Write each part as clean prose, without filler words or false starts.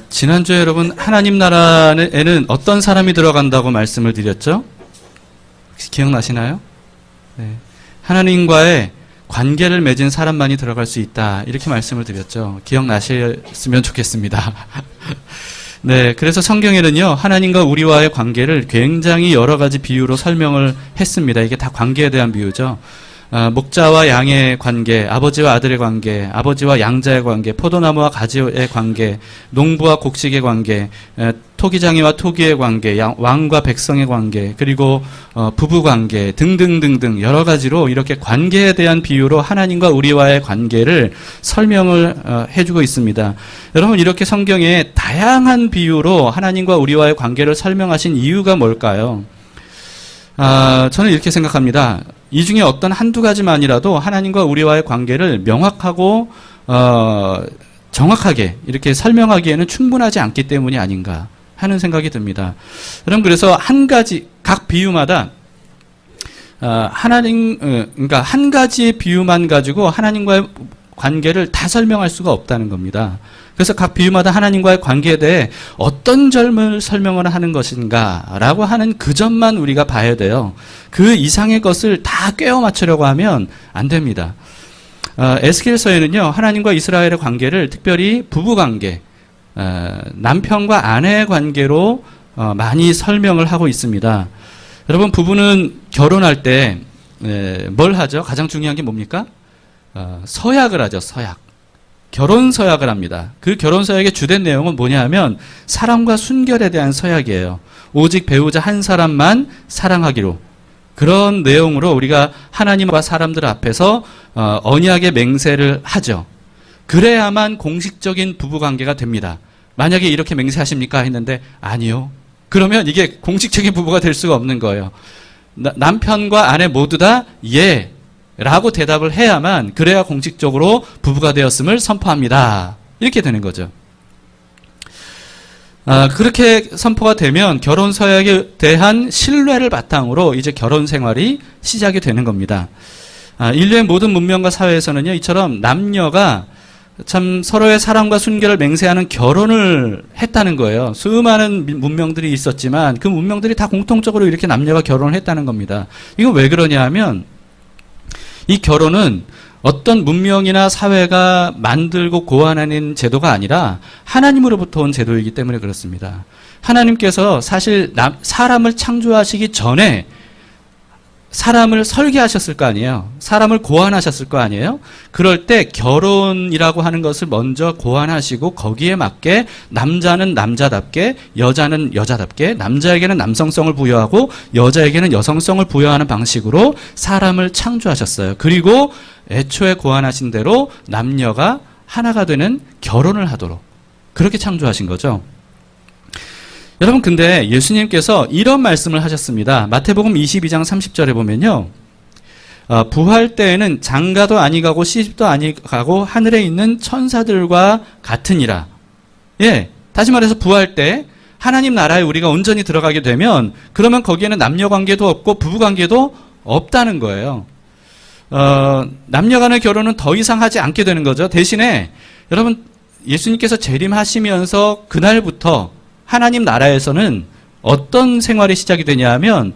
지난주에 여러분 하나님 나라에는 어떤 사람이 들어간다고 말씀을 드렸죠? 혹시 기억나시나요? 네. 하나님과의 관계를 맺은 사람만이 들어갈 수 있다 이렇게 말씀을 드렸죠. 기억나셨으면 좋겠습니다. 네, 그래서 성경에는요 하나님과 우리와의 관계를 굉장히 여러 가지 비유로 설명을 했습니다. 이게 다 관계에 대한 비유죠. 목자와 양의 관계, 아버지와 아들의 관계, 아버지와 양자의 관계, 포도나무와 가지의 관계, 농부와 곡식의 관계, 토기장이와 토기의 관계, 왕과 백성의 관계, 그리고 부부 관계 등등등등 여러 가지로 이렇게 관계에 대한 비유로 하나님과 우리와의 관계를 설명을 해주고 있습니다. 여러분 이렇게 성경에 다양한 비유로 하나님과 우리와의 관계를 설명하신 이유가 뭘까요? 저는 이렇게 생각합니다. 이 중에 어떤 한두 가지만이라도 하나님과 우리와의 관계를 명확하고 정확하게 이렇게 설명하기에는 충분하지 않기 때문이 아닌가 하는 생각이 듭니다. 여러분 그래서 한 가지 각 비유마다 그러니까 한 가지의 비유만 가지고 하나님과의 관계를 다 설명할 수가 없다는 겁니다. 그래서 각 비유마다 하나님과의 관계에 대해 어떤 점을 설명을 하는 것인가라고 하는 그 점만 우리가 봐야 돼요. 그 이상의 것을 다 꿰어 맞추려고 하면 안 됩니다. 에스겔서에는요 하나님과 이스라엘의 관계를 특별히 부부관계, 남편과 아내의 관계로 많이 설명을 하고 있습니다. 여러분 부부는 결혼할 때 뭘 하죠? 가장 중요한 게 뭡니까? 서약을 하죠. 서약. 결혼 서약을 합니다. 그 결혼 서약의 주된 내용은 뭐냐 하면 사랑과 순결에 대한 서약이에요. 오직 배우자 한 사람만 사랑하기로. 그런 내용으로 우리가 하나님과 사람들 앞에서 언약의 맹세를 하죠. 그래야만 공식적인 부부관계가 됩니다. 만약에 이렇게 맹세하십니까? 했는데 아니요. 그러면 이게 공식적인 부부가 될 수가 없는 거예요. 남편과 아내 모두 다 예. 라고 대답을 해야만 그래야 공식적으로 부부가 되었음을 선포합니다. 이렇게 되는 거죠. 그렇게 선포가 되면 결혼 서약에 대한 신뢰를 바탕으로 이제 결혼 생활이 시작이 되는 겁니다. 인류의 모든 문명과 사회에서는요 이처럼 남녀가 참 서로의 사랑과 순결을 맹세하는 결혼을 했다는 거예요. 수많은 문명들이 있었지만 그 문명들이 다 공통적으로 이렇게 남녀가 결혼을 했다는 겁니다. 이건 왜 그러냐 하면 이 결혼은 어떤 문명이나 사회가 만들고 고안하는 제도가 아니라 하나님으로부터 온 제도이기 때문에 그렇습니다. 하나님께서 사실 사람을 창조하시기 전에 사람을 설계하셨을 거 아니에요. 사람을 고안하셨을 거 아니에요. 그럴 때 결혼이라고 하는 것을 먼저 고안하시고 거기에 맞게 남자는 남자답게 여자는 여자답게 남자에게는 남성성을 부여하고 여자에게는 여성성을 부여하는 방식으로 사람을 창조하셨어요. 그리고 애초에 고안하신 대로 남녀가 하나가 되는 결혼을 하도록 그렇게 창조하신 거죠. 여러분 근데 예수님께서 이런 말씀을 하셨습니다. 마태복음 22장 30절에 보면요. 부활 때에는 장가도 아니 가고 시집도 아니 가고 하늘에 있는 천사들과 같으니라. 예, 다시 말해서 부활 때 하나님 나라에 우리가 온전히 들어가게 되면 그러면 거기에는 남녀 관계도 없고 부부 관계도 없다는 거예요. 남녀 간의 결혼은 더 이상 하지 않게 되는 거죠. 대신에 여러분 예수님께서 재림하시면서 그날부터 하나님 나라에서는 어떤 생활이 시작이 되냐 하면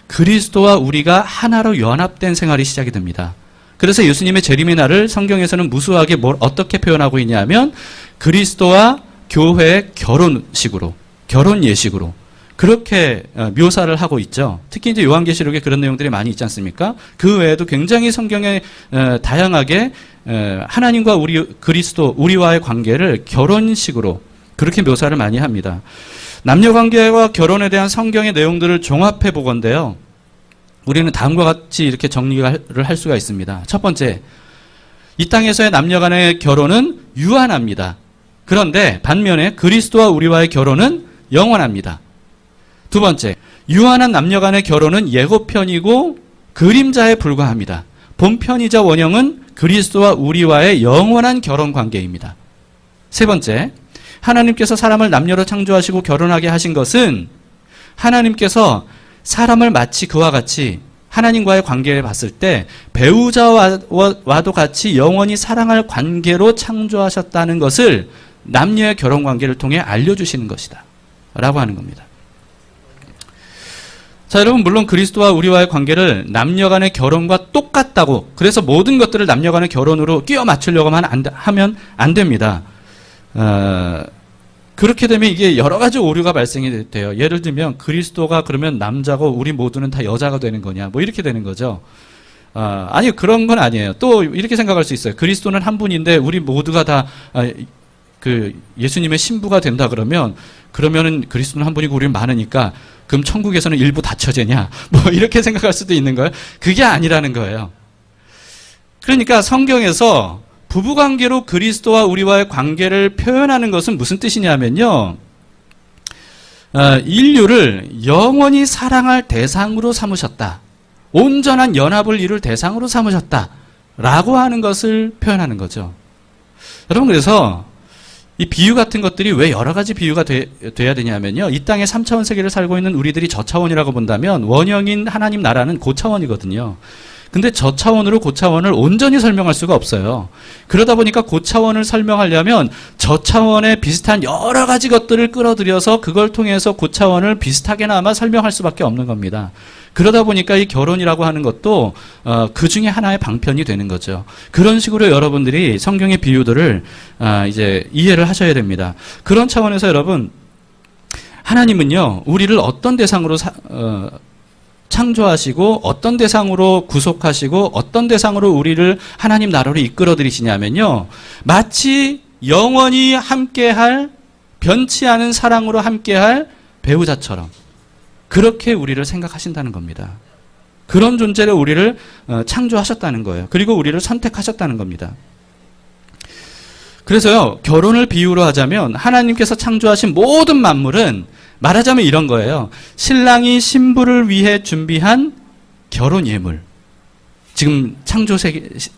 그리스도와 우리가 하나로 연합된 생활이 시작이 됩니다. 그래서 예수님의 재림의 날을 성경에서는 무수하게 어떻게 표현하고 있냐 하면 그리스도와 교회의 결혼식으로, 결혼 예식으로 그렇게 묘사를 하고 있죠. 특히 이제 요한계시록에 그런 내용들이 많이 있지 않습니까? 그 외에도 굉장히 성경에 다양하게 하나님과 그리스도, 우리와의 관계를 결혼식으로 그렇게 묘사를 많이 합니다. 남녀관계와 결혼에 대한 성경의 내용들을 종합해 보건대요. 우리는 다음과 같이 이렇게 정리를 할 수가 있습니다. 첫 번째, 이 땅에서의 남녀 간의 결혼은 유한합니다. 그런데 반면에 그리스도와 우리와의 결혼은 영원합니다. 두 번째, 유한한 남녀 간의 결혼은 예고편이고 그림자에 불과합니다. 본편이자 원형은 그리스도와 우리와의 영원한 결혼 관계입니다. 세 번째, 하나님께서 사람을 남녀로 창조하시고 결혼하게 하신 것은 하나님께서 사람을 마치 그와 같이 하나님과의 관계를 봤을 때 배우자와도 같이 영원히 사랑할 관계로 창조하셨다는 것을 남녀의 결혼 관계를 통해 알려주시는 것이다 라고 하는 겁니다. 자, 여러분, 물론 그리스도와 우리와의 관계를 남녀 간의 결혼과 똑같다고, 그래서 모든 것들을 남녀 간의 결혼으로 끼워 맞추려고 하면 안 됩니다. 그렇게 되면 이게 여러 가지 오류가 발생이 돼요. 예를 들면 그리스도가 그러면 남자고 우리 모두는 다 여자가 되는 거냐, 뭐 이렇게 되는 거죠. 아니, 그런 건 아니에요. 또 이렇게 생각할 수 있어요. 그리스도는 한 분인데 우리 모두가 다 예수님의 신부가 된다 그러면은 그리스도는 한 분이고 우리는 많으니까 그럼 천국에서는 일부 다 처제냐, 뭐 이렇게 생각할 수도 있는 거예요. 그게 아니라는 거예요. 그러니까 성경에서 부부관계로 그리스도와 우리와의 관계를 표현하는 것은 무슨 뜻이냐면요, 인류를 영원히 사랑할 대상으로 삼으셨다, 온전한 연합을 이룰 대상으로 삼으셨다 라고 하는 것을 표현하는 거죠. 여러분, 그래서 이 비유 같은 것들이 왜 여러 가지 비유가 돼야 되냐면요, 이 땅의 3차원 세계를 살고 있는 우리들이 저차원이라고 본다면 원형인 하나님 나라는 고차원이거든요. 근데 저차원으로 고차원을 온전히 설명할 수가 없어요. 그러다 보니까 고차원을 설명하려면 저차원에 비슷한 여러 가지 것들을 끌어들여서 그걸 통해서 고차원을 비슷하게나마 설명할 수밖에 없는 겁니다. 그러다 보니까 이 결혼이라고 하는 것도 그 중에 하나의 방편이 되는 거죠. 그런 식으로 여러분들이 성경의 비유들을 이제 이해를 하셔야 됩니다. 그런 차원에서 여러분, 하나님은요, 우리를 어떤 대상으로 창조하시고 어떤 대상으로 구속하시고 어떤 대상으로 우리를 하나님 나라로 이끌어 들이시냐면요, 마치 영원히 함께할, 변치 않은 사랑으로 함께할 배우자처럼 그렇게 우리를 생각하신다는 겁니다. 그런 존재로 우리를 창조하셨다는 거예요. 그리고 우리를 선택하셨다는 겁니다. 그래서요, 결혼을 비유로 하자면 하나님께서 창조하신 모든 만물은 말하자면 이런 거예요. 신랑이 신부를 위해 준비한 결혼 예물. 지금 창조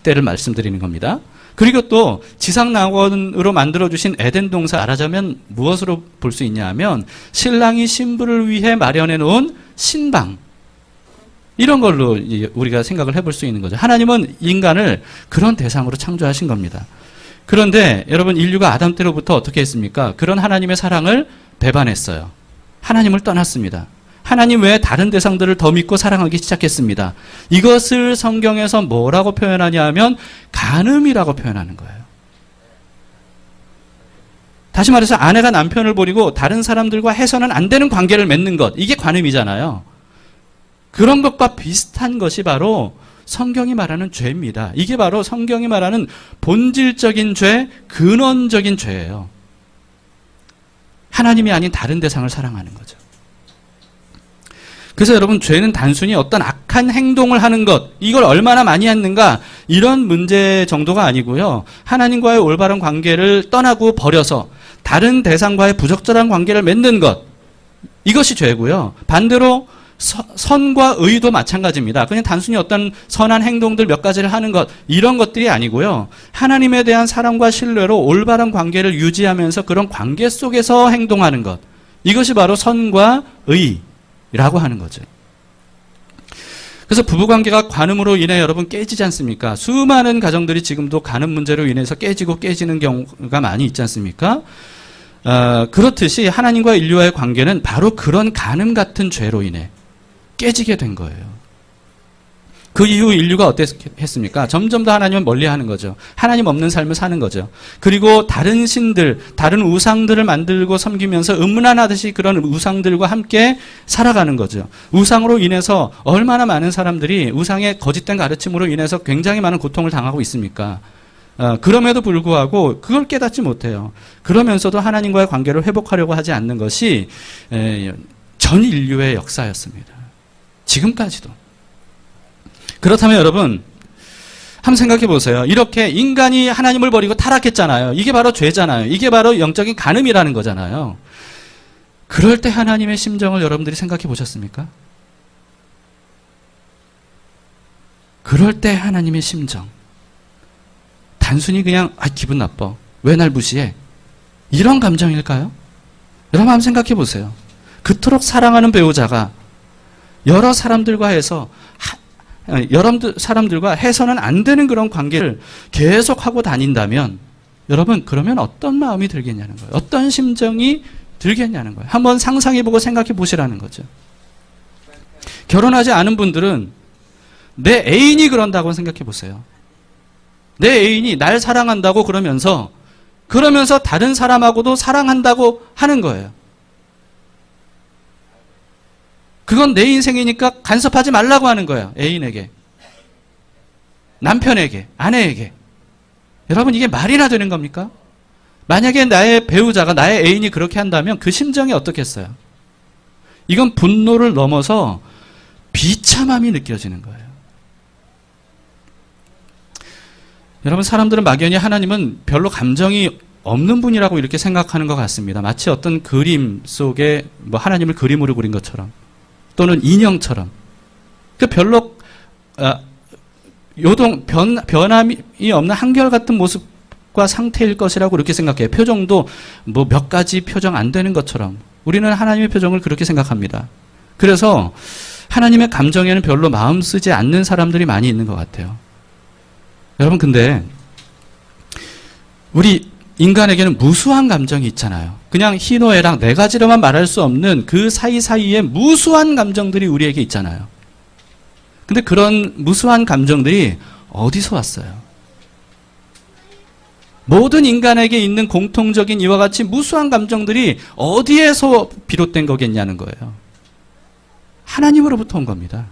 때를 말씀드리는 겁니다. 그리고 또 지상낙원으로 만들어주신 에덴 동산, 말하자면 무엇으로 볼 수 있냐 하면 신랑이 신부를 위해 마련해 놓은 신방, 이런 걸로 우리가 생각을 해볼 수 있는 거죠. 하나님은 인간을 그런 대상으로 창조하신 겁니다. 그런데 여러분, 인류가 아담 때로부터 어떻게 했습니까? 그런 하나님의 사랑을 배반했어요. 하나님을 떠났습니다. 하나님 외에 다른 대상들을 더 믿고 사랑하기 시작했습니다. 이것을 성경에서 뭐라고 표현하냐 하면 간음이라고 표현하는 거예요. 다시 말해서 아내가 남편을 버리고 다른 사람들과 해서는 안 되는 관계를 맺는 것, 이게 간음이잖아요. 그런 것과 비슷한 것이 바로 성경이 말하는 죄입니다. 이게 바로 성경이 말하는 본질적인 죄, 근원적인 죄예요. 하나님이 아닌 다른 대상을 사랑하는 거죠. 그래서 여러분, 죄는 단순히 어떤 악한 행동을 하는 것, 이걸 얼마나 많이 했는가, 이런 문제 정도가 아니고요, 하나님과의 올바른 관계를 떠나고 버려서 다른 대상과의 부적절한 관계를 맺는 것, 이것이 죄고요. 반대로 선과 의도 마찬가지입니다. 그냥 단순히 어떤 선한 행동들 몇 가지를 하는 것, 이런 것들이 아니고요, 하나님에 대한 사랑과 신뢰로 올바른 관계를 유지하면서 그런 관계 속에서 행동하는 것, 이것이 바로 선과 의라고 하는 거죠. 그래서 부부관계가 간음으로 인해 여러분 깨지지 않습니까? 수많은 가정들이 지금도 간음 문제로 인해서 깨지는 경우가 많이 있지 않습니까? 그렇듯이 하나님과 인류와의 관계는 바로 그런 간음 같은 죄로 인해 깨지게 된 거예요. 그 이후 인류가 어땠습니까? 점점 더 하나님을 멀리하는 거죠. 하나님 없는 삶을 사는 거죠. 그리고 다른 신들, 다른 우상들을 만들고 섬기면서 음란하듯이 그런 우상들과 함께 살아가는 거죠. 우상으로 인해서 얼마나 많은 사람들이 우상의 거짓된 가르침으로 인해서 굉장히 많은 고통을 당하고 있습니까? 그럼에도 불구하고 그걸 깨닫지 못해요. 그러면서도 하나님과의 관계를 회복하려고 하지 않는 것이 전 인류의 역사였습니다. 지금까지도. 그렇다면 여러분, 한번 생각해 보세요. 이렇게 인간이 하나님을 버리고 타락했잖아요. 이게 바로 죄잖아요. 이게 바로 영적인 간음이라는 거잖아요. 그럴 때 하나님의 심정을 여러분들이 생각해 보셨습니까? 그럴 때 하나님의 심정, 단순히 그냥 기분 나빠, 왜 날 무시해, 이런 감정일까요? 여러분 한번 생각해 보세요. 그토록 사랑하는 배우자가 여러 사람들과 해서는 안 되는 그런 관계를 계속하고 다닌다면 여러분, 그러면 어떤 마음이 들겠냐는 거예요. 어떤 심정이 들겠냐는 거예요. 한번 상상해보고 생각해 보시라는 거죠. 결혼하지 않은 분들은 내 애인이 그런다고 생각해 보세요. 내 애인이 날 사랑한다고 그러면서 다른 사람하고도 사랑한다고 하는 거예요. 그건 내 인생이니까 간섭하지 말라고 하는 거예요. 애인에게, 남편에게, 아내에게. 여러분, 이게 말이나 되는 겁니까? 만약에 나의 배우자가, 나의 애인이 그렇게 한다면 그 심정이 어떻겠어요? 이건 분노를 넘어서 비참함이 느껴지는 거예요. 여러분, 사람들은 막연히 하나님은 별로 감정이 없는 분이라고 이렇게 생각하는 것 같습니다. 마치 어떤 그림 속에 하나님을 그림으로 그린 것처럼, 또는 인형처럼. 별로 변함이 없는 한결같은 모습과 상태일 것이라고 이렇게 생각해요. 표정도 몇 가지 표정 안 되는 것처럼 우리는 하나님의 표정을 그렇게 생각합니다. 그래서 하나님의 감정에는 별로 마음 쓰지 않는 사람들이 많이 있는 것 같아요. 여러분, 근데 우리 인간에게는 무수한 감정이 있잖아요. 그냥 희노애락 네 가지로만 말할 수 없는 그 사이사이에 무수한 감정들이 우리에게 있잖아요. 근데 그런 무수한 감정들이 어디서 왔어요? 모든 인간에게 있는 공통적인 이와 같이 무수한 감정들이 어디에서 비롯된 거겠냐는 거예요. 하나님으로부터 온 겁니다.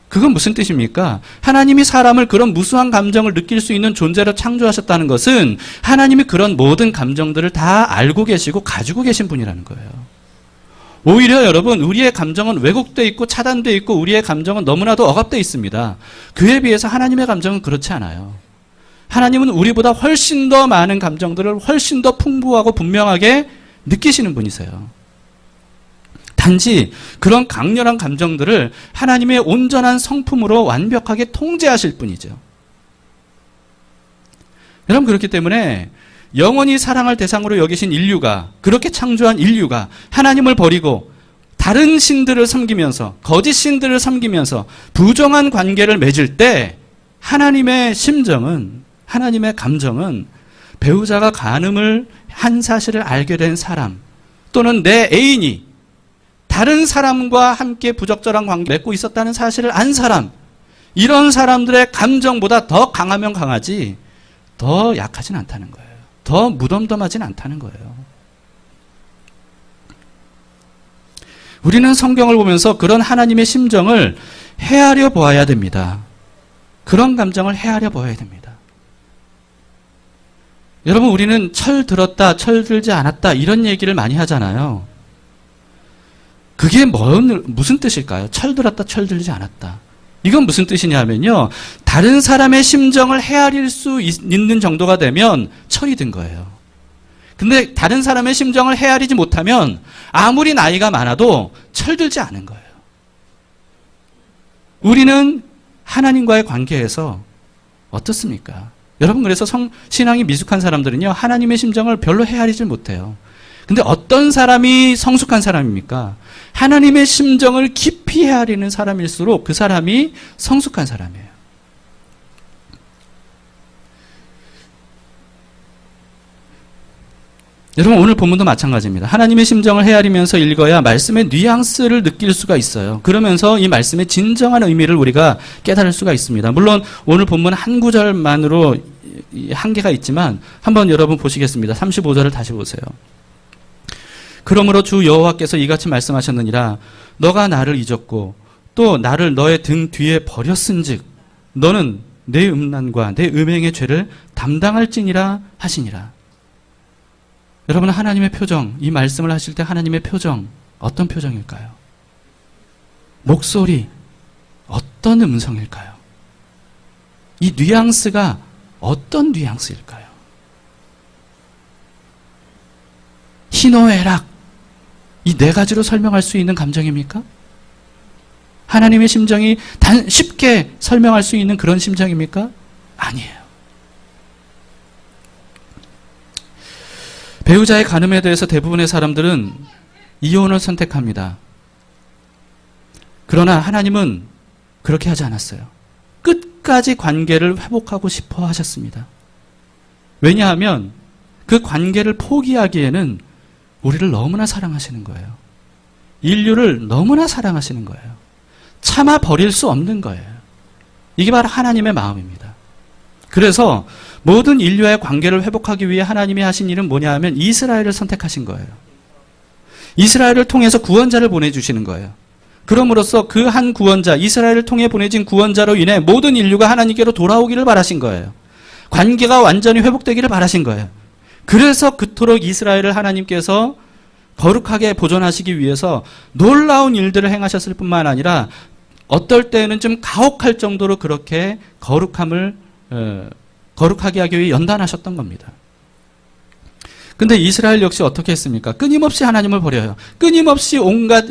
그건 무슨 뜻입니까? 하나님이 사람을 그런 무수한 감정을 느낄 수 있는 존재로 창조하셨다는 것은 하나님이 그런 모든 감정들을 다 알고 계시고 가지고 계신 분이라는 거예요. 오히려 여러분, 우리의 감정은 왜곡되어 있고 차단되어 있고 우리의 감정은 너무나도 억압되어 있습니다. 그에 비해서 하나님의 감정은 그렇지 않아요. 하나님은 우리보다 훨씬 더 많은 감정들을 훨씬 더 풍부하고 분명하게 느끼시는 분이세요. 단지 그런 강렬한 감정들을 하나님의 온전한 성품으로 완벽하게 통제하실 뿐이죠. 여러분, 그렇기 때문에 영원히 사랑을 대상으로 여기신 인류가, 그렇게 창조한 인류가 하나님을 버리고 다른 신들을 섬기면서, 거짓 신들을 섬기면서 부정한 관계를 맺을 때 하나님의 심정은, 하나님의 감정은 배우자가 간음을 한 사실을 알게 된 사람, 또는 내 애인이 다른 사람과 함께 부적절한 관계를 맺고 있었다는 사실을 안 사람, 이런 사람들의 감정보다 더 강하면 강하지 더 약하진 않다는 거예요. 더 무덤덤하진 않다는 거예요. 우리는 성경을 보면서 그런 하나님의 심정을 헤아려 보아야 됩니다. 그런 감정을 헤아려 보아야 됩니다. 여러분, 우리는 철 들었다, 철 들지 않았다 이런 얘기를 많이 하잖아요. 그게 무슨 뜻일까요? 철 들었다, 철 들지 않았다. 이건 무슨 뜻이냐면요, 다른 사람의 심정을 헤아릴 수 있는 정도가 되면 철이 든 거예요. 근데 다른 사람의 심정을 헤아리지 못하면 아무리 나이가 많아도 철들지 않은 거예요. 우리는 하나님과의 관계에서 어떻습니까? 여러분, 그래서 신앙이 미숙한 사람들은요, 하나님의 심정을 별로 헤아리질 못해요. 근데 어떤 사람이 성숙한 사람입니까? 하나님의 심정을 깊이 헤아리는 사람일수록 그 사람이 성숙한 사람이에요. 여러분, 오늘 본문도 마찬가지입니다. 하나님의 심정을 헤아리면서 읽어야 말씀의 뉘앙스를 느낄 수가 있어요. 그러면서 이 말씀의 진정한 의미를 우리가 깨달을 수가 있습니다. 물론 오늘 본문 한 구절만으로 한계가 있지만 한번 여러분 보시겠습니다. 35절을 다시 보세요. 그러므로 주 여호와께서 이같이 말씀하셨느니라. 너가 나를 잊었고 또 나를 너의 등 뒤에 버렸은즉 너는 내 음란과 내 음행의 죄를 담당할지니라 하시니라. 여러분, 하나님의 표정, 이 말씀을 하실 때 하나님의 표정 어떤 표정일까요? 목소리 어떤 음성일까요? 이 뉘앙스가 어떤 뉘앙스일까요? 희노애락, 이 네 가지로 설명할 수 있는 감정입니까? 하나님의 심정이 쉽게 설명할 수 있는 그런 심정입니까? 아니에요. 배우자의 간음에 대해서 대부분의 사람들은 이혼을 선택합니다. 그러나 하나님은 그렇게 하지 않았어요. 끝까지 관계를 회복하고 싶어 하셨습니다. 왜냐하면 그 관계를 포기하기에는 우리를 너무나 사랑하시는 거예요. 인류를 너무나 사랑하시는 거예요. 참아 버릴 수 없는 거예요. 이게 바로 하나님의 마음입니다. 그래서 모든 인류의 관계를 회복하기 위해 하나님이 하신 일은 뭐냐 하면 이스라엘을 선택하신 거예요. 이스라엘을 통해서 구원자를 보내주시는 거예요. 그럼으로써 그 한 구원자, 이스라엘을 통해 보내진 구원자로 인해 모든 인류가 하나님께로 돌아오기를 바라신 거예요. 관계가 완전히 회복되기를 바라신 거예요. 그래서 그토록 이스라엘을 하나님께서 거룩하게 보존하시기 위해서 놀라운 일들을 행하셨을 뿐만 아니라 어떨 때는 좀 가혹할 정도로 그렇게 거룩하게 하기 위해 연단하셨던 겁니다. 근데 이스라엘 역시 어떻게 했습니까? 끊임없이 하나님을 버려요. 끊임없이 온갖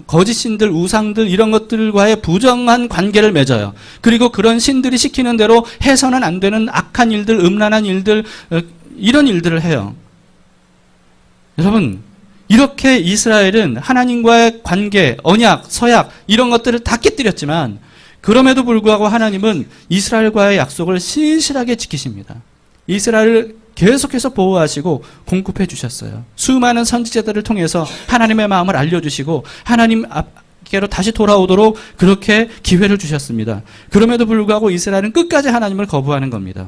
거짓 신들, 우상들 이런 것들과의 부정한 관계를 맺어요. 그리고 그런 신들이 시키는 대로 해서는 안 되는 악한 일들, 음란한 일들, 이런 일들을 해요. 여러분, 이렇게 이스라엘은 하나님과의 관계, 언약, 서약 이런 것들을 다 깨뜨렸지만 그럼에도 불구하고 하나님은 이스라엘과의 약속을 신실하게 지키십니다. 이스라엘을 계속해서 보호하시고 공급해 주셨어요. 수많은 선지자들을 통해서 하나님의 마음을 알려주시고 하나님 앞께로 다시 돌아오도록 그렇게 기회를 주셨습니다. 그럼에도 불구하고 이스라엘은 끝까지 하나님을 거부하는 겁니다.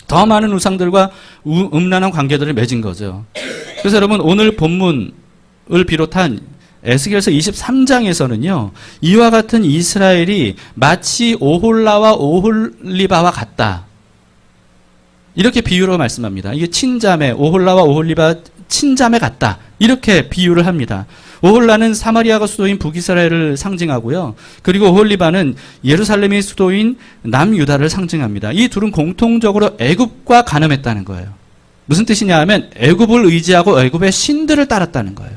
더 많은 우상들과 음란한 관계들을 맺은 거죠. 그래서 여러분 오늘 본문을 비롯한 에스겔서 23장에서는요. 이와 같은 이스라엘이 마치 오홀라와 오홀리바와 같다. 이렇게 비유로 말씀합니다. 이게 친자매, 오홀라와 오홀리바 친자매 같다. 이렇게 비유를 합니다. 오홀라는 사마리아가 수도인 북이스라엘을 상징하고요. 그리고 오홀리바는 예루살렘이 수도인 남유다를 상징합니다. 이 둘은 공통적으로 애굽과 간음했다는 거예요. 무슨 뜻이냐 하면 애굽을 의지하고 애굽의 신들을 따랐다는 거예요.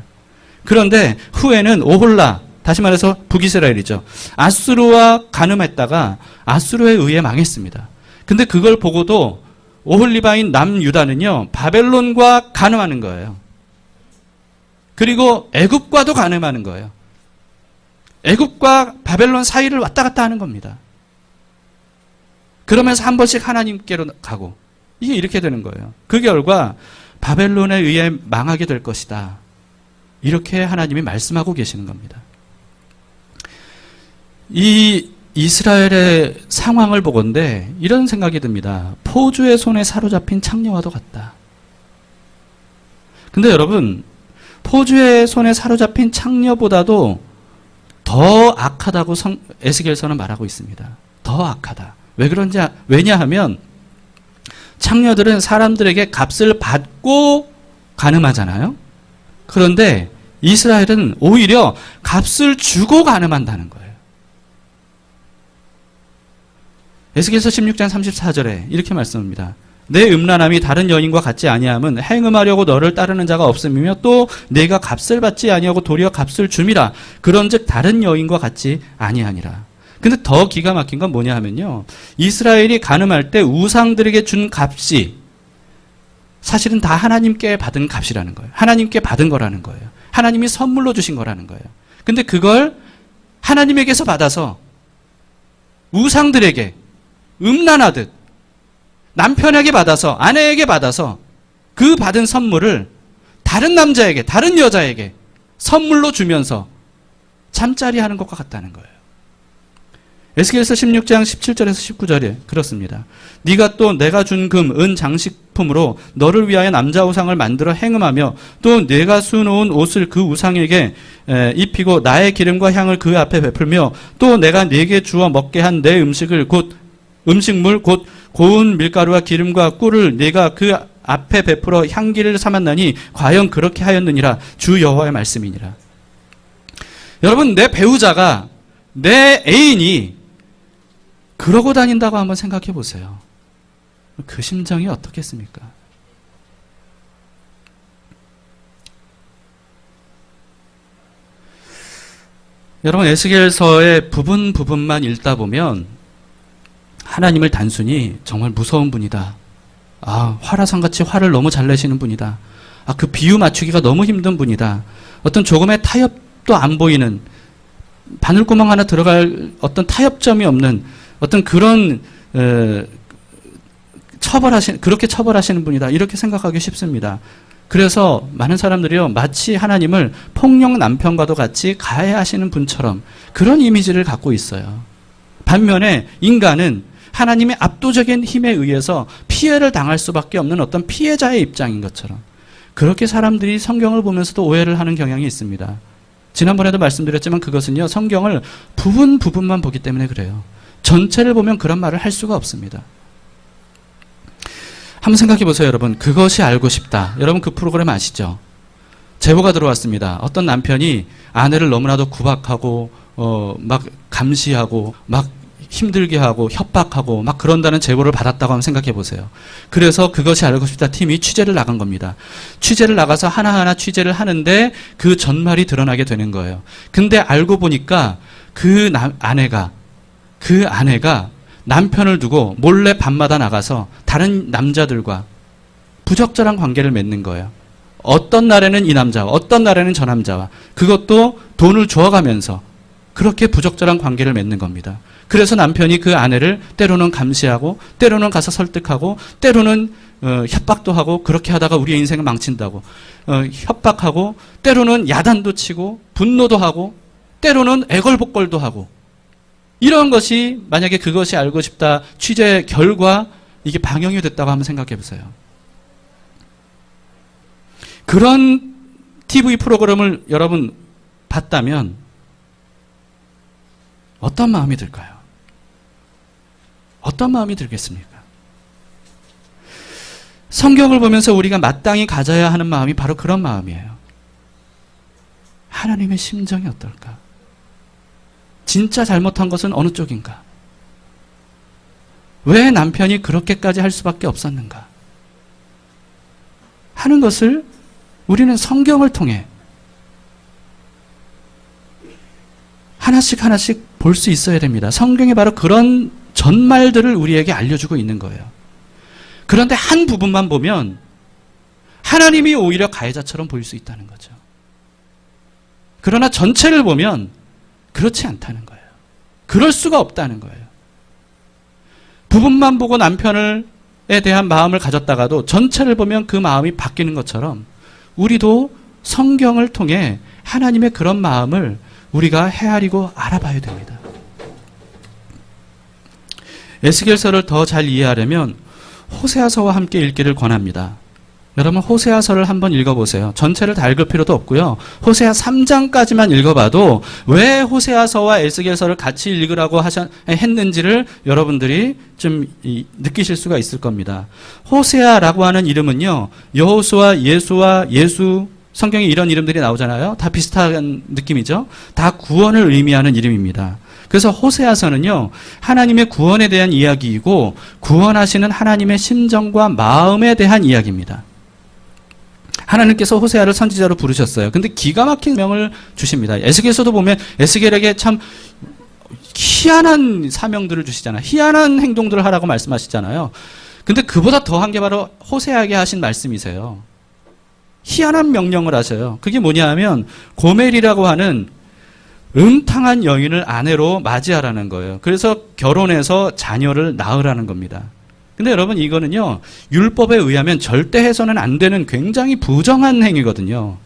그런데 후에는 오홀라, 다시 말해서 북이스라엘이죠. 아수르와 간음했다가 아수르에 의해 망했습니다. 근데 그걸 보고도 오홀리바인 남유다는요. 바벨론과 간음하는 거예요. 그리고 애굽과도 간음하는 거예요. 애굽과 바벨론 사이를 왔다 갔다 하는 겁니다. 그러면서 한 번씩 하나님께로 가고 이게 이렇게 되는 거예요. 그 결과 바벨론에 의해 망하게 될 것이다. 이렇게 하나님이 말씀하고 계시는 겁니다. 이 이스라엘의 상황을 보건대 이런 생각이 듭니다. 포주의 손에 사로잡힌 창녀와도 같다. 근데 여러분 포주의 손에 사로잡힌 창녀보다도 더 악하다고 에스겔서는 말하고 있습니다. 더 악하다. 왜 그런지 왜냐하면 창녀들은 사람들에게 값을 받고 간음하잖아요. 그런데 이스라엘은 오히려 값을 주고 간음한다는 거예요. 에스겔서 16장 34절에 이렇게 말씀합니다. 내 음란함이 다른 여인과 같지 아니함은 행음하려고 너를 따르는 자가 없음이며 또 내가 값을 받지 아니하고 도리어 값을 줌이라. 그런즉 다른 여인과 같지 아니하니라. 근데 더 기가 막힌 건 뭐냐 하면요. 이스라엘이 간음할 때 우상들에게 준 값이 사실은 다 하나님께 받은 값이라는 거예요. 하나님께 받은 거라는 거예요. 하나님이 선물로 주신 거라는 거예요. 근데 그걸 하나님에게서 받아서 우상들에게 음란하듯 남편에게 받아서 아내에게 받아서 그 받은 선물을 다른 남자에게 다른 여자에게 선물로 주면서 잠자리 하는 것과 같다는 거예요. 에스겔서 16장 17절에서 19절에 그렇습니다. 네가 또 내가 준 금, 은 장식품으로 너를 위하여 남자 우상을 만들어 행음하며 또 내가 수놓은 옷을 그 우상에게 입히고 나의 기름과 향을 그 앞에 베풀며 또 내가 네게 주어 먹게 한 내 음식을 곧 음식물 곧 고운 밀가루와 기름과 꿀을 네가 그 앞에 베풀어 향기를 삼았나니 과연 그렇게 하였느니라. 주 여호와의 말씀이니라. 여러분 내 배우자가 내 애인이 그러고 다닌다고 한번 생각해 보세요. 그 심정이 어떻겠습니까? 여러분 에스겔서의 부분만 읽다 보면 하나님을 단순히 정말 무서운 분이다. 아, 화라산같이 화를 너무 잘 내시는 분이다. 아, 그 비유 맞추기가 너무 힘든 분이다. 어떤 조금의 타협도 안 보이는 바늘구멍 하나 들어갈 어떤 타협점이 없는 어떤 그런 그렇게 처벌하시는 분이다. 이렇게 생각하기 쉽습니다. 그래서 많은 사람들이요, 마치 하나님을 폭력 남편과도 같이 가해하시는 분처럼 그런 이미지를 갖고 있어요. 반면에 인간은 하나님의 압도적인 힘에 의해서 피해를 당할 수밖에 없는 어떤 피해자의 입장인 것처럼 그렇게 사람들이 성경을 보면서도 오해를 하는 경향이 있습니다. 지난번에도 말씀드렸지만 그것은요, 성경을 부분만 보기 때문에 그래요. 전체를 보면 그런 말을 할 수가 없습니다. 한번 생각해 보세요, 여러분. 그것이 알고 싶다. 여러분 그 프로그램 아시죠? 제보가 들어왔습니다. 어떤 남편이 아내를 너무나도 구박하고 막 감시하고 막 힘들게 하고 협박하고 막 그런다는 제보를 받았다고 한번 생각해 보세요. 그래서 그것이 알고 싶다 팀이 취재를 나간 겁니다. 취재를 나가서 하나하나 취재를 하는데 그 전말이 드러나게 되는 거예요. 근데 알고 보니까 그 아내가 남편을 두고 몰래 밤마다 나가서 다른 남자들과 부적절한 관계를 맺는 거예요. 어떤 날에는 이 남자와 어떤 날에는 저 남자와, 그것도 돈을 주어가면서 그렇게 부적절한 관계를 맺는 겁니다. 그래서 남편이 그 아내를 때로는 감시하고 때로는 가서 설득하고 때로는 협박도 하고, 그렇게 하다가 우리의 인생을 망친다고 협박하고, 때로는 야단도 치고 분노도 하고 때로는 애걸복걸도 하고, 이런 것이 만약에 그것이 알고 싶다 취재 결과 이게 방영이 됐다고 한번 생각해 보세요. 그런 TV 프로그램을 여러분 봤다면 어떤 마음이 들까요? 어떤 마음이 들겠습니까? 성경을 보면서 우리가 마땅히 가져야 하는 마음이 바로 그런 마음이에요. 하나님의 심정이 어떨까? 진짜 잘못한 것은 어느 쪽인가? 왜 남편이 그렇게까지 할 수밖에 없었는가? 하는 것을 우리는 성경을 통해 하나씩 볼 수 있어야 됩니다. 성경이 바로 그런 전말들을 우리에게 알려주고 있는 거예요. 그런데 한 부분만 보면 하나님이 오히려 가해자처럼 보일 수 있다는 거죠. 그러나 전체를 보면 그렇지 않다는 거예요. 그럴 수가 없다는 거예요. 부분만 보고 남편에 대한 마음을 가졌다가도 전체를 보면 그 마음이 바뀌는 것처럼 우리도 성경을 통해 하나님의 그런 마음을 우리가 헤아리고 알아봐야 됩니다. 에스겔서를 더 잘 이해하려면 호세아서와 함께 읽기를 권합니다. 여러분 호세아서를 한번 읽어보세요. 전체를 다 읽을 필요도 없고요. 호세아 3장까지만 읽어봐도 왜 호세아서와 에스겔서를 같이 읽으라고 했는지를 여러분들이 좀 느끼실 수가 있을 겁니다. 호세아라고 하는 이름은요, 여호수아, 예수, 성경에 이런 이름들이 나오잖아요. 다 비슷한 느낌이죠. 다 구원을 의미하는 이름입니다. 그래서 호세아서는요, 하나님의 구원에 대한 이야기이고 구원하시는 하나님의 심정과 마음에 대한 이야기입니다. 하나님께서 호세아를 선지자로 부르셨어요. 근데 기가 막힌 명을 주십니다. 에스겔서도 보면 에스겔에게 참 희한한 사명들을 주시잖아요. 희한한 행동들을 하라고 말씀하시잖아요. 근데 그보다 더한 게 바로 호세아에게 하신 말씀이세요. 희한한 명령을 하셔요. 그게 뭐냐 하면 고멜이라고 하는 음탕한 여인을 아내로 맞이하라는 거예요. 그래서 결혼해서 자녀를 낳으라는 겁니다. 근데 여러분 이거는요, 율법에 의하면 절대 해서는 안 되는 굉장히 부정한 행위거든요.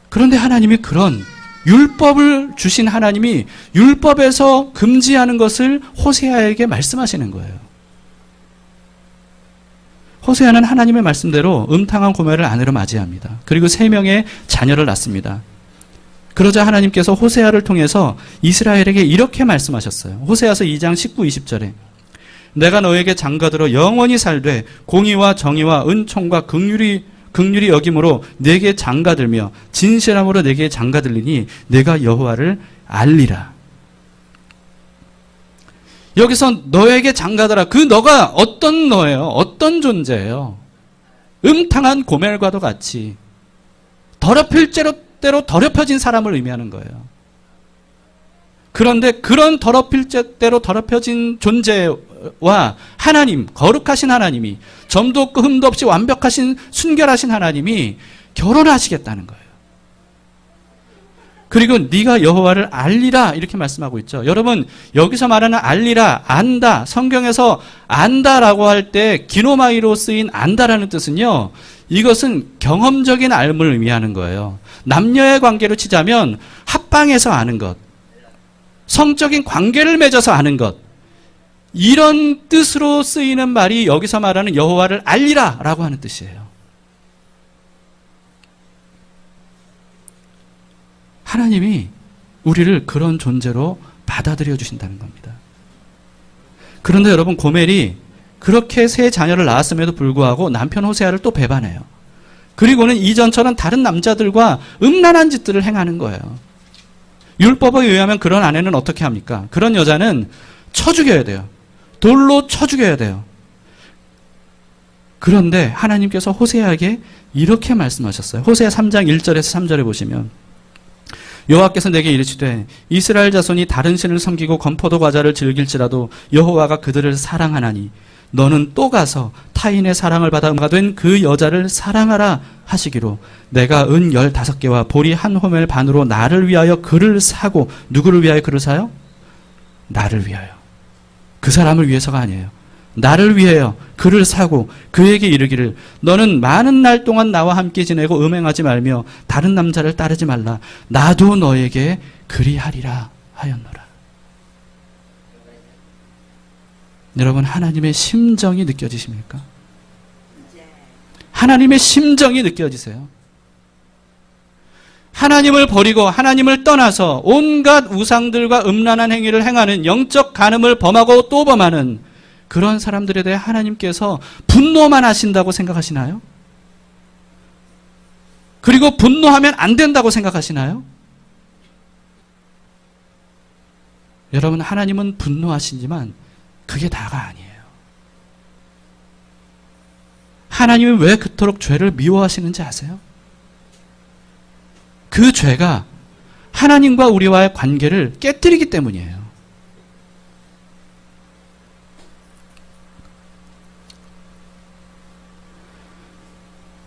그런데 하나님이 그런 율법을 주신 하나님이 율법에서 금지하는 것을 호세아에게 말씀하시는 거예요. 호세아는 하나님의 말씀대로 음탕한 고멜을 아내로 맞이합니다. 그리고 3명의 자녀를 낳습니다. 그러자 하나님께서 호세아를 통해서 이스라엘에게 이렇게 말씀하셨어요. 호세아서 2장 19, 20절에 내가 너에게 장가들어 영원히 살되 공의와 정의와 은총과 긍휼이 여김으로 내게 장가들며 진실함으로 내게 장가들리니 내가 여호와를 알리라. 여기서 너에게 장가들아, 그 너가 어떤 너예요? 어떤 존재예요? 음탕한 고멜과도 같이 더럽힐 대로 더럽혀진 사람을 의미하는 거예요. 그런데 그런 더럽힐 대로 더럽혀진 존재와 하나님, 거룩하신 하나님이, 점도 없고 흠도 없이 완벽하신 순결하신 하나님이 결혼하시겠다는 거예요. 그리고 네가 여호와를 알리라 이렇게 말씀하고 있죠. 여러분 여기서 말하는 알리라, 안다, 성경에서 안다라고 할 때 기노마이로 쓰인 안다라는 뜻은요, 이것은 경험적인 알을 의미하는 거예요. 남녀의 관계로 치자면 합방해서 아는 것, 성적인 관계를 맺어서 아는 것, 이런 뜻으로 쓰이는 말이 여기서 말하는 여호와를 알리라라고 하는 뜻이에요. 하나님이 우리를 그런 존재로 받아들여 주신다는 겁니다. 그런데 여러분, 고멜이 그렇게 세 자녀를 낳았음에도 불구하고 남편 호세아를 또 배반해요. 그리고는 이전처럼 다른 남자들과 음란한 짓들을 행하는 거예요. 율법에 의하면 그런 아내는 어떻게 합니까? 그런 여자는 쳐 죽여야 돼요. 돌로 쳐 죽여야 돼요. 그런데 하나님께서 호세아에게 이렇게 말씀하셨어요. 호세아 3장 1절에서 3절에 보시면, 여호와께서 내게 이르시되 이스라엘 자손이 다른 신을 섬기고 건포도 과자를 즐길지라도 여호와가 그들을 사랑하나니 너는 또 가서 타인의 사랑을 받아 음가 된 그 여자를 사랑하라 하시기로 내가 은 15개와 보리 한 호멜 반으로 나를 위하여 그를 사고. 누구를 위하여 그를 사요? 나를 위하여. 그 사람을 위해서가 아니에요. 나를 위하여 그를 사고 그에게 이르기를 너는 많은 날 동안 나와 함께 지내고 음행하지 말며 다른 남자를 따르지 말라. 나도 너에게 그리하리라 하였노라. 여러분, 하나님의 심정이 느껴지십니까? 하나님의 심정이 느껴지세요? 하나님을 버리고 하나님을 떠나서 온갖 우상들과 음란한 행위를 행하는, 영적 간음을 범하고 또 범하는 그런 사람들에 대해 하나님께서 분노만 하신다고 생각하시나요? 그리고 분노하면 안 된다고 생각하시나요? 여러분, 하나님은 분노하시지만 그게 다가 아니에요. 하나님이 왜 그토록 죄를 미워하시는지 아세요? 그 죄가 하나님과 우리와의 관계를 깨뜨리기 때문이에요.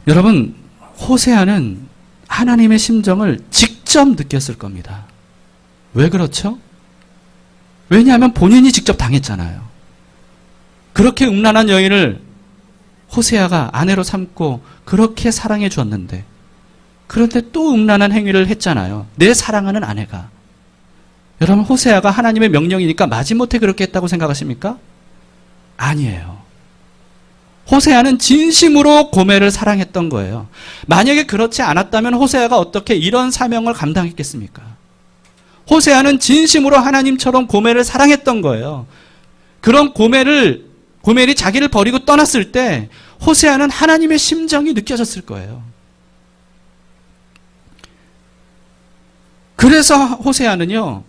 여러분, 호세아는 하나님의 심정을 직접 느꼈을 겁니다. 왜 그렇죠? 왜냐하면 본인이 직접 당했잖아요. 그렇게 음란한 여인을 호세아가 아내로 삼고 그렇게 사랑해 주었는데, 그런데 또 음란한 행위를 했잖아요. 내 사랑하는 아내가. 여러분, 호세아가 하나님의 명령이니까 마지못해 그렇게 했다고 생각하십니까? 아니에요. 호세아는 진심으로 고멜을 사랑했던 거예요. 만약에 그렇지 않았다면 호세아가 어떻게 이런 사명을 감당했겠습니까? 호세아는 진심으로 하나님처럼 고멜을 사랑했던 거예요. 그런 고멜이 자기를 버리고 떠났을 때 호세아는 하나님의 심정이 느껴졌을 거예요. 그래서 호세아는요,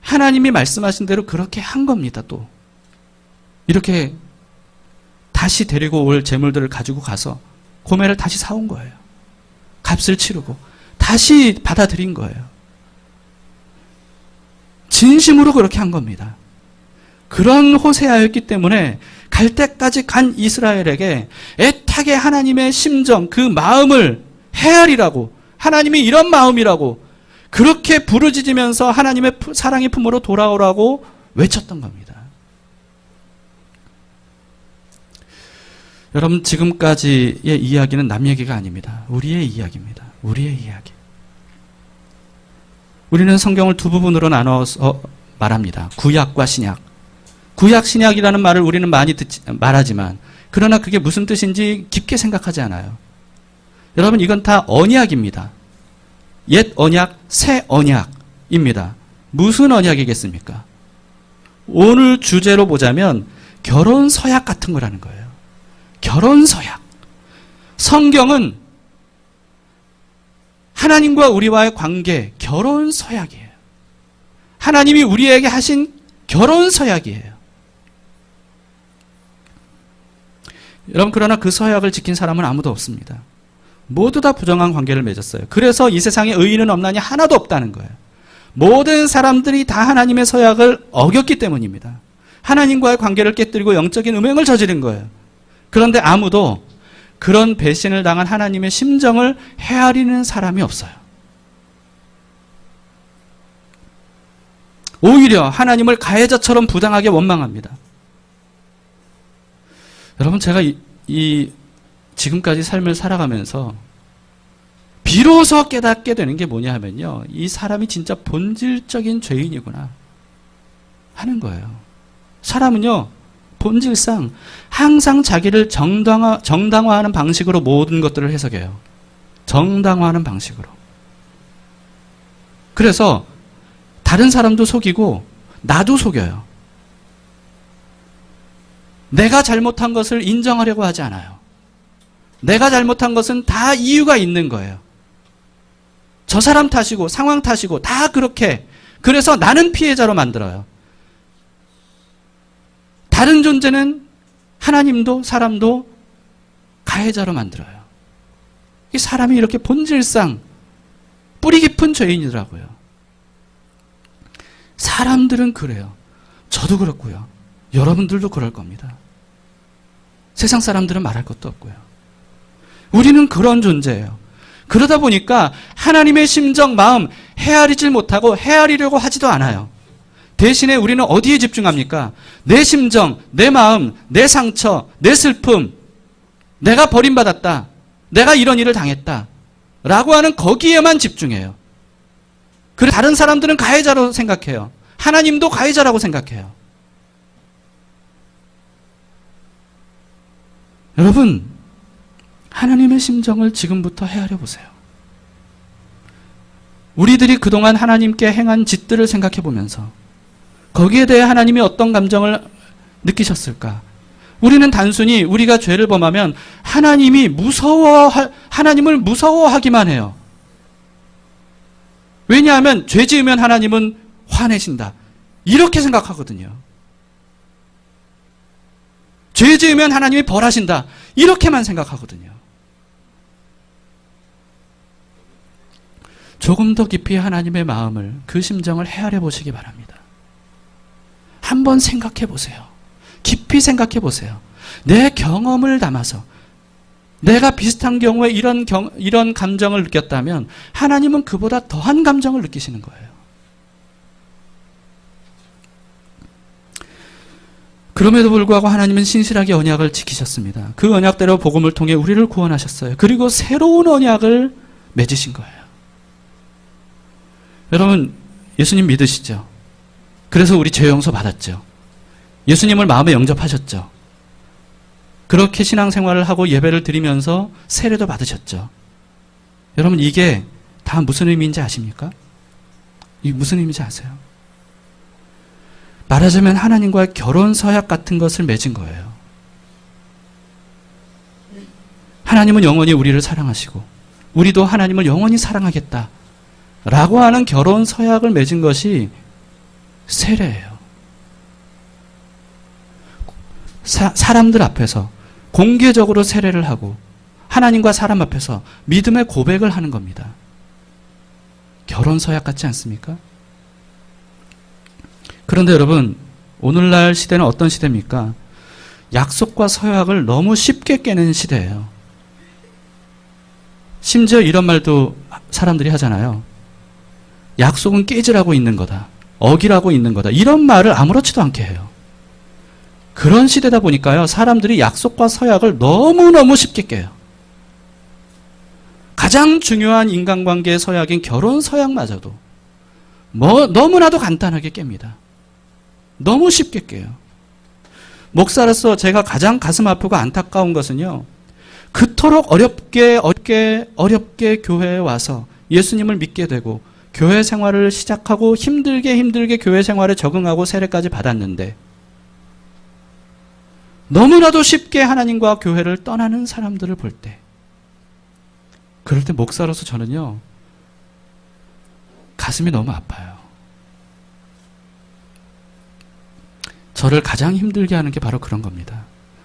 하나님이 말씀하신 대로 그렇게 한 겁니다. 또 이렇게 다시 데리고 올 재물들을 가지고 가서 고멜을 다시 사온 거예요. 값을 치르고 다시 받아들인 거예요. 진심으로 그렇게 한 겁니다. 그런 호세아였기 때문에 갈 때까지 간 이스라엘에게 애타게 하나님의 심정, 그 마음을 헤아리라고, 하나님이 이런 마음이라고 그렇게 부르짖으면서 하나님의 사랑의 품으로 돌아오라고 외쳤던 겁니다. 여러분, 지금까지의 이야기는 남 얘기가 아닙니다. 우리의 이야기입니다. 우리의 이야기. 우리는 성경을 두 부분으로 나눠서 말합니다. 구약과 신약. 구약, 신약이라는 말을 우리는 많이 말하지만, 그러나 그게 무슨 뜻인지 깊게 생각하지 않아요. 여러분, 이건 다 언약입니다. 옛 언약, 새 언약입니다. 무슨 언약이겠습니까? 오늘 주제로 보자면 결혼 서약 같은 거라는 거예요. 결혼 서약. 성경은 하나님과 우리와의 관계, 결혼 서약이에요. 하나님이 우리에게 하신 결혼 서약이에요. 여러분, 그러나 그 서약을 지킨 사람은 아무도 없습니다. 모두 다 부정한 관계를 맺었어요. 그래서 이 세상에 의인은 없나니 하나도 없다는 거예요. 모든 사람들이 다 하나님의 서약을 어겼기 때문입니다. 하나님과의 관계를 깨뜨리고 영적인 음행을 저지른 거예요. 그런데 아무도 그런 배신을 당한 하나님의 심정을 헤아리는 사람이 없어요. 오히려 하나님을 가해자처럼 부당하게 원망합니다. 여러분, 제가 지금까지 삶을 살아가면서 비로소 깨닫게 되는 게 뭐냐 하면요, 이 사람이 진짜 본질적인 죄인이구나 하는 거예요. 사람은요, 본질상 항상 자기를 정당화하는 방식으로 모든 것들을 해석해요. 정당화하는 방식으로. 그래서 다른 사람도 속이고 나도 속여요. 내가 잘못한 것을 인정하려고 하지 않아요. 내가 잘못한 것은 다 이유가 있는 거예요. 저 사람 탓이고 상황 탓이고 다 그렇게. 그래서 나는 피해자로 만들어요. 다른 존재는 하나님도 사람도 가해자로 만들어요. 이 사람이 이렇게 본질상 뿌리 깊은 죄인이더라고요. 사람들은 그래요. 저도 그렇고요. 여러분들도 그럴 겁니다. 세상 사람들은 말할 것도 없고요. 우리는 그런 존재예요. 그러다 보니까 하나님의 심정, 마음 헤아리질 못하고 헤아리려고 하지도 않아요. 대신에 우리는 어디에 집중합니까? 내 심정, 내 마음, 내 상처, 내 슬픔, 내가 버림받았다, 내가 이런 일을 당했다 라고 하는 거기에만 집중해요. 그래서 다른 사람들은 가해자로 생각해요. 하나님도 가해자라고 생각해요. 여러분, 하나님의 심정을 지금부터 헤아려 보세요. 우리들이 그동안 하나님께 행한 짓들을 생각해 보면서 거기에 대해 하나님이 어떤 감정을 느끼셨을까? 우리는 단순히 우리가 죄를 범하면 하나님을 무서워하기만 해요. 왜냐하면 죄 지으면 하나님은 화내신다. 이렇게 생각하거든요. 죄 지으면 하나님이 벌하신다. 이렇게만 생각하거든요. 조금 더 깊이 하나님의 마음을, 그 심정을 헤아려 보시기 바랍니다. 한번 생각해 보세요. 깊이 생각해 보세요. 내 경험을 담아서 내가 비슷한 경우에 이런 감정을 느꼈다면 하나님은 그보다 더한 감정을 느끼시는 거예요. 그럼에도 불구하고 하나님은 신실하게 언약을 지키셨습니다. 그 언약대로 복음을 통해 우리를 구원하셨어요. 그리고 새로운 언약을 맺으신 거예요. 여러분, 예수님 믿으시죠? 그래서 우리 죄 용서 받았죠. 예수님을 마음에 영접하셨죠. 그렇게 신앙생활을 하고 예배를 드리면서 세례도 받으셨죠. 여러분, 이게 다 무슨 의미인지 아십니까? 이게 무슨 의미인지 아세요? 말하자면 하나님과의 결혼 서약 같은 것을 맺은 거예요. 하나님은 영원히 우리를 사랑하시고 우리도 하나님을 영원히 사랑하겠다 라고 하는 결혼 서약을 맺은 것이 세례예요. 사람들 앞에서 공개적으로 세례를 하고 하나님과 사람 앞에서 믿음의 고백을 하는 겁니다. 결혼 서약 같지 않습니까? 그런데 여러분, 오늘날 시대는 어떤 시대입니까? 약속과 서약을 너무 쉽게 깨는 시대예요. 심지어 이런 말도 사람들이 하잖아요. 약속은 깨지라고 있는 거다. 어기라고 있는 거다. 이런 말을 아무렇지도 않게 해요. 그런 시대다 보니까요, 사람들이 약속과 서약을 너무너무 쉽게 깨요. 가장 중요한 인간관계의 서약인 결혼 서약마저도 너무나도 간단하게 깹니다. 너무 쉽게 깨요. 목사로서 제가 가장 가슴 아프고 안타까운 것은요, 그토록 어렵게 교회에 와서 예수님을 믿게 되고 교회 생활을 시작하고 힘들게 교회 생활에 적응하고 세례까지 받았는데 너무나도 쉽게 하나님과 교회를 떠나는 사람들을 볼 때, 그럴 때 목사로서 저는요, 가슴이 너무 아파요. 저를 가장 힘들게 하는 게 바로 그런 겁니다.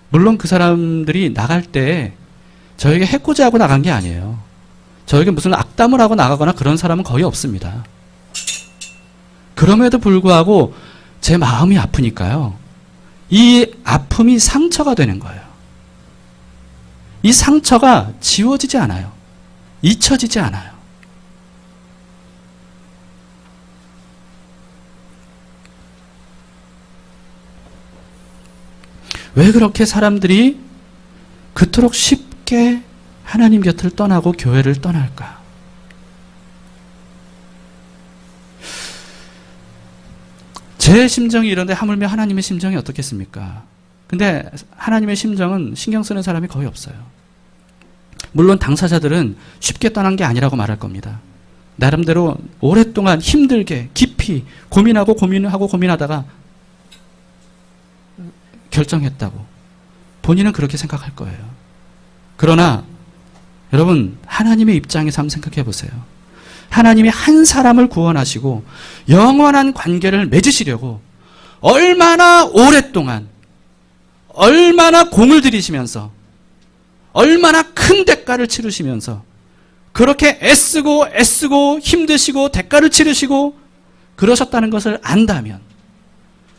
물론 그 사람들이 나갈 때 저에게 해코지 하고 나간 게 아니에요. 저에게 무슨 악담을 하고 나가거나 그런 사람은 거의 없습니다. 그럼에도 불구하고 제 마음이 아프니까요, 이 아픔이 상처가 되는 거예요. 이 상처가 지워지지 않아요. 잊혀지지 않아요. 왜 그렇게 사람들이 그토록 쉽게 하나님 곁을 떠나고 교회를 떠날까? 제 심정이 이런데 하물며 하나님의 심정이 어떻겠습니까? 근데 하나님의 심정은 신경 쓰는 사람이 거의 없어요. 물론 당사자들은 쉽게 떠난 게 아니라고 말할 겁니다. 나름대로 오랫동안 힘들게 깊이 고민하다가 결정했다고 본인은 그렇게 생각할 거예요. 그러나 여러분, 하나님의 입장에서 한번 생각해 보세요. 하나님이 한 사람을 구원하시고 영원한 관계를 맺으시려고 얼마나 오랫동안, 얼마나 공을 들이시면서, 얼마나 큰 대가를 치르시면서 그렇게 애쓰고 힘드시고 대가를 치르시고 그러셨다는 것을 안다면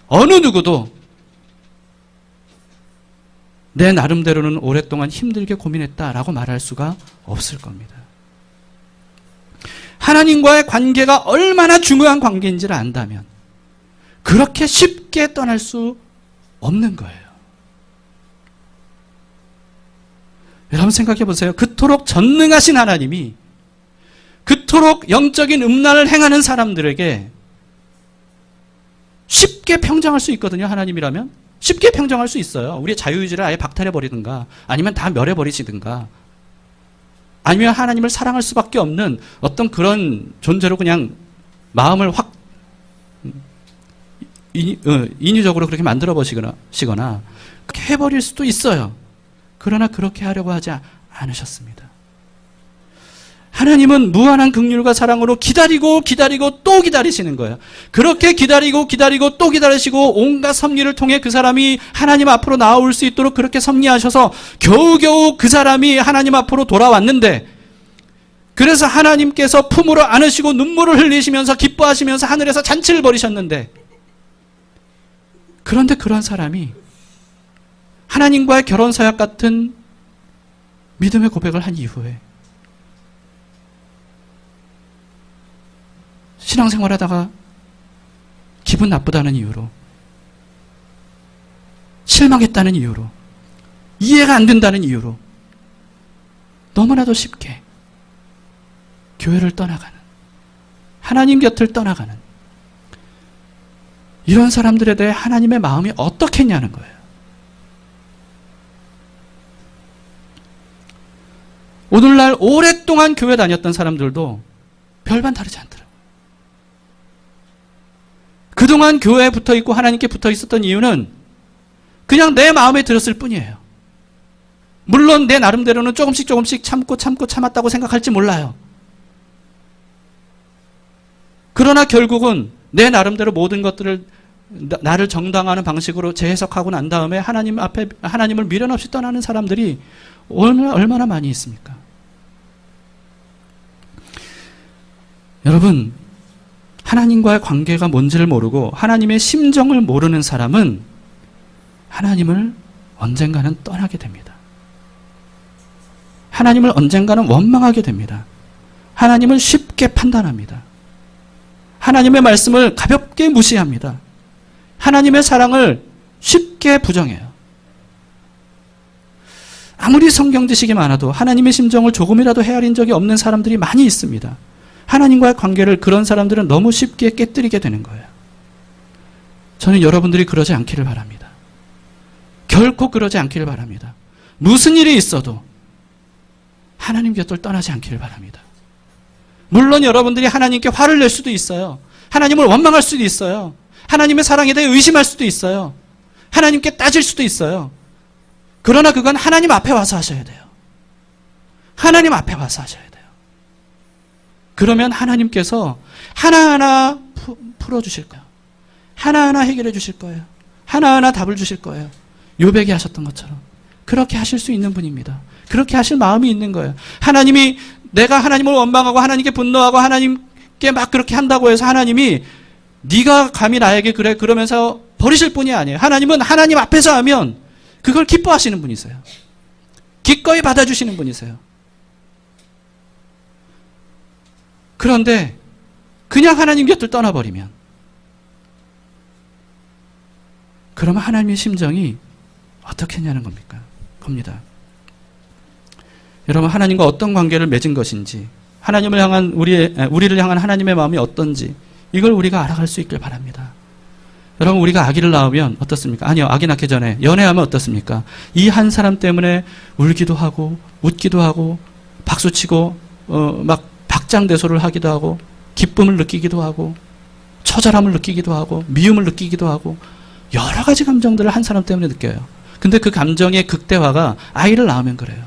어느 누구도 내 나름대로는 오랫동안 힘들게 고민했다라고 말할 수가 없을 겁니다. 하나님과의 관계가 얼마나 중요한 관계인지를 안다면 그렇게 쉽게 떠날 수 없는 거예요. 여러분 생각해 보세요. 그토록 전능하신 하나님이 그토록 영적인 음란을 행하는 사람들에게 쉽게 평정할 수 있거든요. 하나님이라면 쉽게 평정할 수 있어요. 우리의 자유의지를 아예 박탈해버리든가 아니면 다 멸해버리시든가 아니면 하나님을 사랑할 수밖에 없는 어떤 그런 존재로 그냥 마음을 확 인위적으로 그렇게 만들어 보시거나 그렇게 해버릴 수도 있어요. 그러나 그렇게 하려고 하지 않으셨습니다. 하나님은 무한한 긍휼과 사랑으로 기다리고 또 기다리시는 거예요. 그렇게 기다리고 또 기다리시고 온갖 섭리를 통해 그 사람이 하나님 앞으로 나올 수 있도록 그렇게 섭리하셔서 겨우겨우 그 사람이 하나님 앞으로 돌아왔는데, 그래서 하나님께서 품으로 안으시고 눈물을 흘리시면서 기뻐하시면서 하늘에서 잔치를 벌이셨는데, 그런데 그런 사람이 하나님과의 결혼 서약 같은 믿음의 고백을 한 이후에 신앙생활하다가 기분 나쁘다는 이유로, 실망했다는 이유로, 이해가 안 된다는 이유로 너무나도 쉽게 교회를 떠나가는, 하나님 곁을 떠나가는 이런 사람들에 대해 하나님의 마음이 어떻겠냐는 거예요. 오늘날 오랫동안 교회 다녔던 사람들도 별반 다르지 않더라고요. 그동안 교회에 붙어있고 하나님께 붙어있었던 이유는 그냥 내 마음에 들었을 뿐이에요. 물론 내 나름대로는 조금씩 참았다고 생각할지 몰라요. 그러나 결국은 내 나름대로 모든 것들을 나를 정당화하는 방식으로 재해석하고 난 다음에 하나님 앞에 하나님을 미련 없이 떠나는 사람들이 얼마나 많이 있습니까? 여러분, 하나님과의 관계가 뭔지를 모르고 하나님의 심정을 모르는 사람은 하나님을 언젠가는 떠나게 됩니다. 하나님을 언젠가는 원망하게 됩니다. 하나님을 쉽게 판단합니다. 하나님의 말씀을 가볍게 무시합니다. 하나님의 사랑을 쉽게 부정해요. 아무리 성경 지식이 많아도 하나님의 심정을 조금이라도 헤아린 적이 없는 사람들이 많이 있습니다. 하나님과의 관계를 그런 사람들은 너무 쉽게 깨뜨리게 되는 거예요. 저는 여러분들이 그러지 않기를 바랍니다. 결코 그러지 않기를 바랍니다. 무슨 일이 있어도 하나님 곁을 떠나지 않기를 바랍니다. 물론 여러분들이 하나님께 화를 낼 수도 있어요. 하나님을 원망할 수도 있어요. 하나님의 사랑에 대해 의심할 수도 있어요. 하나님께 따질 수도 있어요. 그러나 그건 하나님 앞에 와서 하셔야 돼요. 하나님 앞에 와서 하셔야 돼요. 그러면 하나님께서 하나하나 풀어주실 거예요. 하나하나 해결해 주실 거예요. 하나하나 답을 주실 거예요. 요백이 하셨던 것처럼 그렇게 하실 수 있는 분입니다. 그렇게 하실 마음이 있는 거예요. 하나님이 내가 하나님을 원망하고 하나님께 분노하고 하나님께 막 그렇게 한다고 해서 하나님이 네가 감히 나에게 그래 그러면서 버리실 분이 아니에요. 하나님은 하나님 앞에서 하면 그걸 기뻐하시는 분이세요. 기꺼이 받아주시는 분이세요. 그런데 그냥 하나님 곁을 떠나버리면 그러면 하나님의 심정이 어떻게 했냐는 겁니다. 여러분, 하나님과 어떤 관계를 맺은 것인지, 하나님을 향한 우리를 향한 하나님의 마음이 어떤지, 이걸 우리가 알아갈 수 있길 바랍니다. 여러분, 우리가 아기를 낳으면 어떻습니까? 아니요, 아기 낳기 전에 연애하면 어떻습니까? 이 한 사람 때문에 울기도 하고 웃기도 하고 박수치고 막 박장대소를 하기도 하고 기쁨을 느끼기도 하고 처절함을 느끼기도 하고 미움을 느끼기도 하고 여러 가지 감정들을 한 사람 때문에 느껴요. 근데 그 감정의 극대화가 아이를 낳으면 그래요.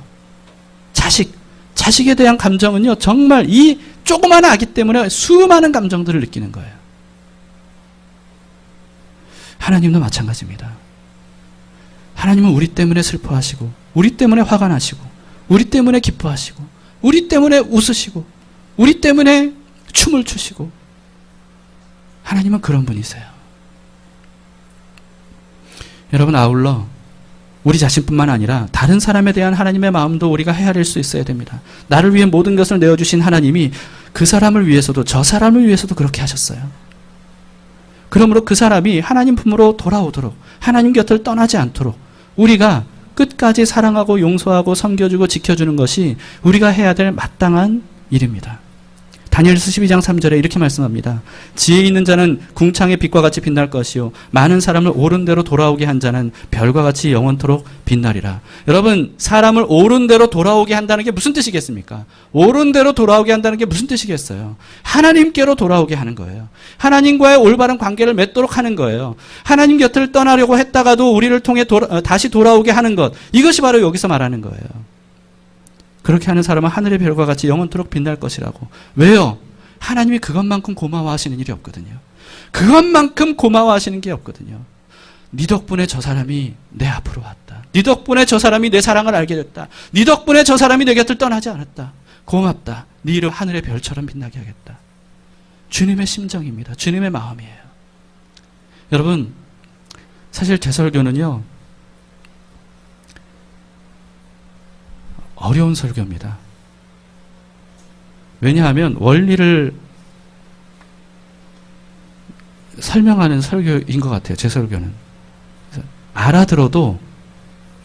자식에 대한 감정은요, 정말 이 조그마한 아기 때문에 수많은 감정들을 느끼는 거예요. 하나님도 마찬가지입니다. 하나님은 우리 때문에 슬퍼하시고, 우리 때문에 화가 나시고, 우리 때문에 기뻐하시고, 우리 때문에 웃으시고, 우리 때문에 춤을 추시고, 하나님은 그런 분이세요. 여러분, 아울러 우리 자신뿐만 아니라 다른 사람에 대한 하나님의 마음도 우리가 헤아릴 수 있어야 됩니다. 나를 위해 모든 것을 내어주신 하나님이 그 사람을 위해서도 저 사람을 위해서도 그렇게 하셨어요. 그러므로 그 사람이 하나님 품으로 돌아오도록, 하나님 곁을 떠나지 않도록 우리가 끝까지 사랑하고 용서하고 섬겨주고 지켜주는 것이 우리가 해야 될 마땅한 일입니다. 다니엘서 12장 3절에 이렇게 말씀합니다. 지혜 있는 자는 궁창의 빛과 같이 빛날 것이요 많은 사람을 옳은 대로 돌아오게 한 자는 별과 같이 영원토록 빛나리라. 여러분, 사람을 옳은 대로 돌아오게 한다는 게 무슨 뜻이겠습니까? 옳은 대로 돌아오게 한다는 게 무슨 뜻이겠어요? 하나님께로 돌아오게 하는 거예요. 하나님과의 올바른 관계를 맺도록 하는 거예요. 하나님 곁을 떠나려고 했다가도 우리를 통해 다시 돌아오게 하는 것, 이것이 바로 여기서 말하는 거예요. 그렇게 하는 사람은 하늘의 별과 같이 영원토록 빛날 것이라고. 왜요? 하나님이 그것만큼 고마워하시는 일이 없거든요. 그것만큼 고마워하시는 게 없거든요. 네 덕분에 저 사람이 내 앞으로 왔다. 네 덕분에 저 사람이 내 사랑을 알게 됐다. 네 덕분에 저 사람이 내 곁을 떠나지 않았다. 고맙다. 네 이름 하늘의 별처럼 빛나게 하겠다. 주님의 심정입니다. 주님의 마음이에요. 여러분, 사실 제 설교는요, 어려운 설교입니다. 왜냐하면 원리를 설명하는 설교인 것 같아요. 제 설교는. 알아들어도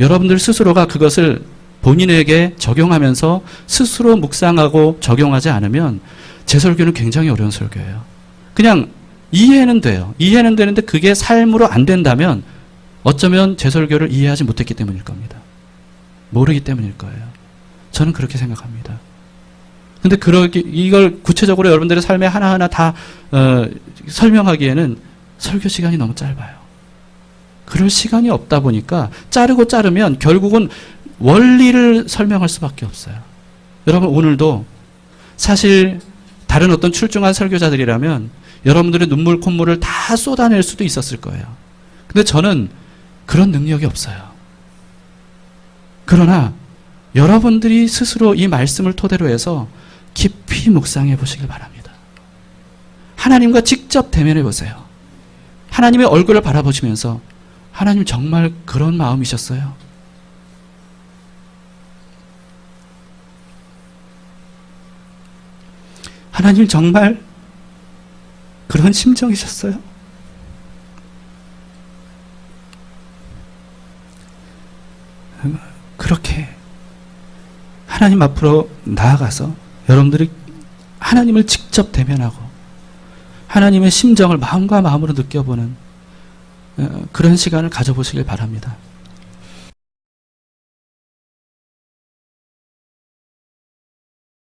여러분들 스스로가 그것을 본인에게 적용하면서 스스로 묵상하고 적용하지 않으면 제 설교는 굉장히 어려운 설교예요. 그냥 이해는 돼요. 이해는 되는데 그게 삶으로 안 된다면 어쩌면 제 설교를 이해하지 못했기 때문일 겁니다. 모르기 때문일 거예요. 저는 그렇게 생각합니다. 근데 이걸 구체적으로 여러분들의 삶에 하나하나 다 설명하기에는 설교 시간이 너무 짧아요. 그럴 시간이 없다 보니까 자르면 결국은 원리를 설명할 수밖에 없어요. 여러분, 오늘도 사실 다른 어떤 출중한 설교자들이라면 여러분들의 눈물 콧물을 다 쏟아낼 수도 있었을 거예요. 근데 저는 그런 능력이 없어요. 그러나 여러분들이 스스로 이 말씀을 토대로 해서 깊이 묵상해 보시길 바랍니다. 하나님과 직접 대면해 보세요. 하나님의 얼굴을 바라보시면서 하나님 정말 그런 마음이셨어요? 하나님 정말 그런 심정이셨어요? 그렇게 하나님 앞으로 나아가서 여러분들이 하나님을 직접 대면하고 하나님의 심정을 마음과 마음으로 느껴보는 그런 시간을 가져보시길 바랍니다.